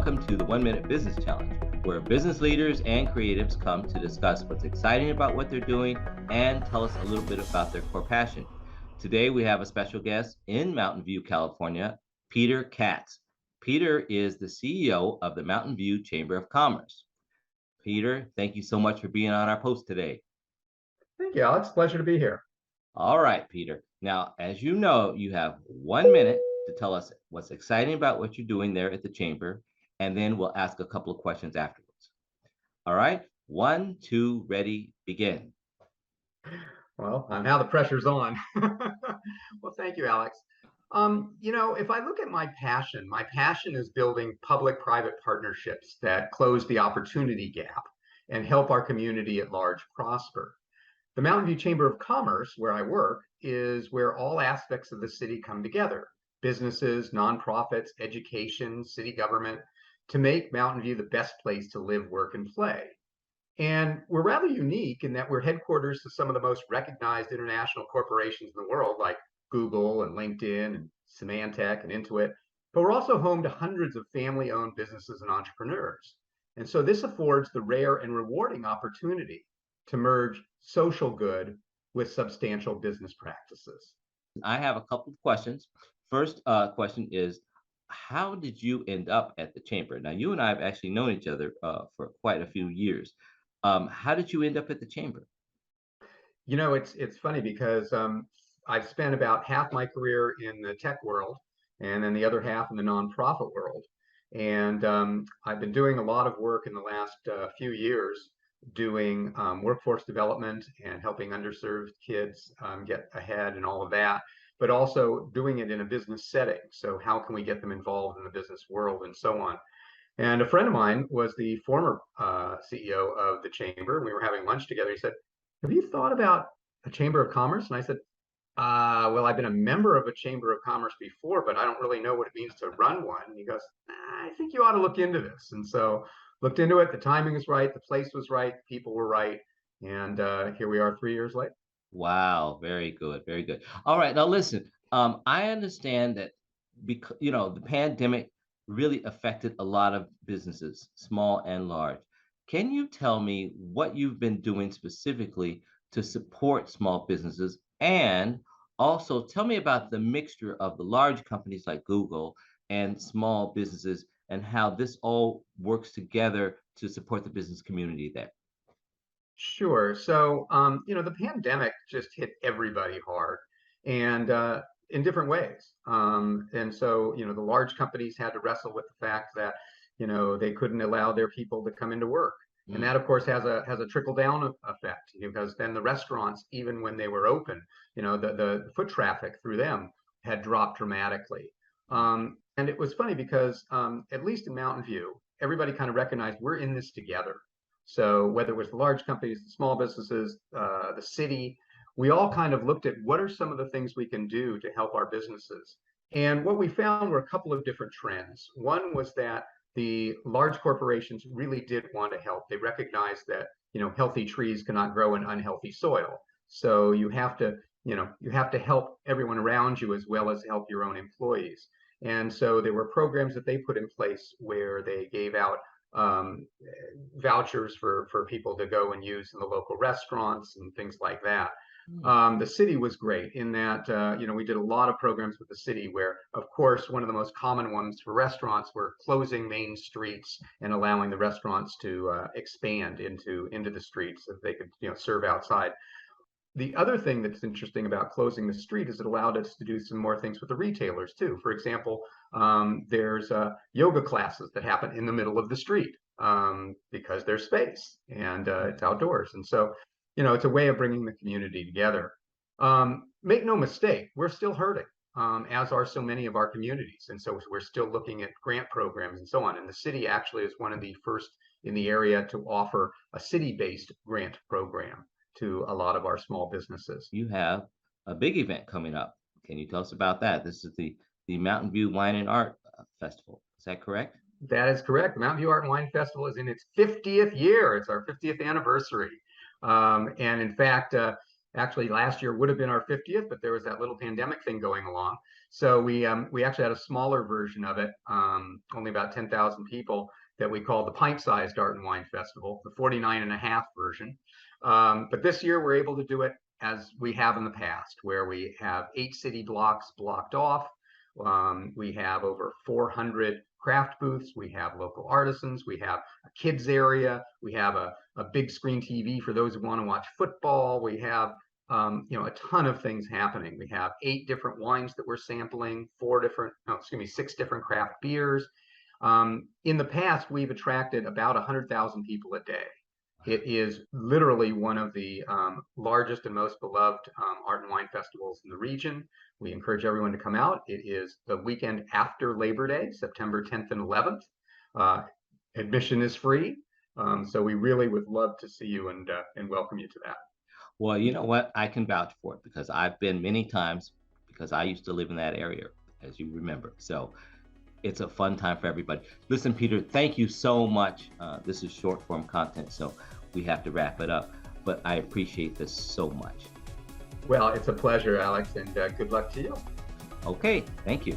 welcome to the 1 Minute Business Challenge, where business leaders and creatives come to discuss what's exciting about what they're doing and tell us a little bit about their core passion. Today, we have a special guest in Mountain View, California, Peter Katz. Peter is the CEO of the Mountain View Chamber of Commerce. Peter, thank you so much for being on our post today. Thank you, Alex. Pleasure to be here. All right, Peter. Now, as you know, you have 1 minute to tell us what's exciting about what you're doing there at the chamber, and then we'll ask a couple of questions afterwards. All right, 1, 2, ready, begin. Well, now the pressure's on. Well, thank you, Alex. If I look at my passion is building public-private partnerships that close the opportunity gap and help our community at large prosper. The Mountain View Chamber of Commerce, where I work, is where all aspects of the city come together: businesses, nonprofits, education, city government, to make Mountain View the best place to live, work, and play. And we're rather unique in that we're headquarters to some of the most recognized international corporations in the world, like Google and LinkedIn and Symantec and Intuit. But we're also home to hundreds of family-owned businesses and entrepreneurs. And so this affords the rare and rewarding opportunity to merge social good with substantial business practices. I have a couple of questions. First question is, how did you end up at the chamber? Now, you and I have actually known each other for quite a few years. How did you end up at the chamber? It's funny because I've spent about half my career in the tech world and then the other half in the nonprofit world. And I've been doing a lot of work in the last few years doing workforce development and helping underserved kids get ahead and all of that, but also doing it in a business setting. So how can we get them involved in the business world and so on? And a friend of mine was the former CEO of the chamber. We were having lunch together. He said, "Have you thought about a chamber of commerce?" And I said, well, I've been a member of a chamber of commerce before, but I don't really know what it means to run one. And he goes, I think you ought to look into this. And so looked into it. The timing was right. The place was right. The people were right. And here we are 3 years later. Wow, very good, very good. All right, now listen, I understand that because the pandemic really affected a lot of businesses, small and large. Can you tell me what you've been doing specifically to support small businesses? And also tell me about the mixture of the large companies like Google and small businesses and how this all works together to support the business community there. Sure. So, the pandemic just hit everybody hard and in different ways. And so, the large companies had to wrestle with the fact that, they couldn't allow their people to come into work. And that, of course, has a trickle down effect, because then the restaurants, even when they were open, the foot traffic through them had dropped dramatically. And it was funny because at least in Mountain View, everybody kind of recognized we're in this together. So whether it was the large companies, the small businesses, the city, we all kind of looked at what are some of the things we can do to help our businesses. And what we found were a couple of different trends. One was that the large corporations really did want to help. They recognized that, healthy trees cannot grow in unhealthy soil. So you have to help everyone around you as well as help your own employees. And so there were programs that they put in place where they gave out vouchers for people to go and use in the local restaurants and things like that. The city was great in that, we did a lot of programs with the city where, of course, one of the most common ones for restaurants were closing main streets and allowing the restaurants to expand into the streets so that they could, serve outside. The other thing that's interesting about closing the street is it allowed us to do some more things with the retailers too. For example, there's yoga classes that happen in the middle of the street because there's space and it's outdoors. And so, it's a way of bringing the community together. Make no mistake, we're still hurting, as are so many of our communities. And so we're still looking at grant programs and so on. And the city actually is one of the first in the area to offer a city-based grant program to a lot of our small businesses. You have a big event coming up. Can you tell us about that? This is the Mountain View Wine and Art Festival. Is that correct? That is correct. The Mountain View Art and Wine Festival is in its 50th year. It's our 50th anniversary. And in fact, actually last year would have been our 50th, but there was that little pandemic thing going along. So we actually had a smaller version of it, only about 10,000 people, that we called the pint-sized Art and Wine Festival, the 49 and a half version. But this year we're able to do it as we have in the past, where we have 8 city blocks blocked off. We have over 400 craft booths. We have local artisans. We have a kids area. We have a big screen TV for those who want to watch football. We have a ton of things happening. We have 8 different wines that we're sampling, 6 different craft beers. In the past, we've attracted about 100,000 people a day. It is literally one of the largest and most beloved art and wine festivals in the region. We encourage everyone to come out. It is the weekend after Labor Day, September 10th and 11th. Uh, Admission is free. So we really would love to see you and welcome you to that. Well, you know what? I can vouch for it because I've been many times because I used to live in that area, as you remember. So it's a fun time for everybody. Listen, Peter, thank you so much. This is short form content, so we have to wrap it up. But I appreciate this so much. Well, it's a pleasure, Alex, and good luck to you. Okay, thank you.